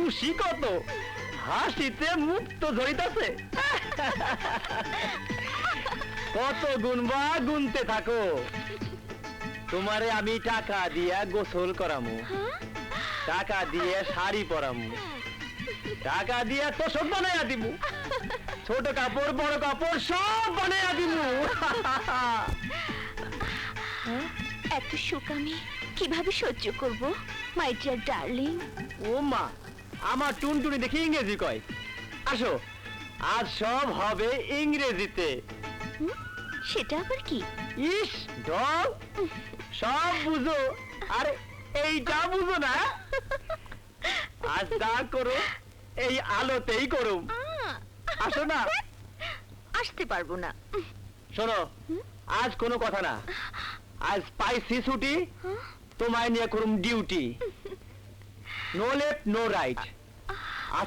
খুশি কত, হাসিতে মুক্ত ঝরিতেছে। কত গুনবা গুনতে থাকো, তোমারে আমি টাকা দিয়া গোসল করামু, টাকা দিয়ে শাড়ি পরামু, টাকা দিয়ে তোষক বানাইয়া দিমু, ছোট কাপড় বড় কাপড় সব বানাইয়া দিমু। এত সুখ আমি কিভাবে সহ্য করব মাই ডিয়ার ডার্লিং? ও মা, আমার টুনটুনি দেখি ইংরেজি কয়। আসো, আজ সব হবে ইংরেজিতে। সেটা আবার কি? ইস ডল, সব বুঝো, আরে এইটা বুঝো না? আজ যা করো এই আলোতেই করুম। আসো না। আসতে পারবো না। শোনো, আজ কোনো কথা না, আজ পাইছি ছুটি, তোমায় নিয়ে করুম duty. No left no right.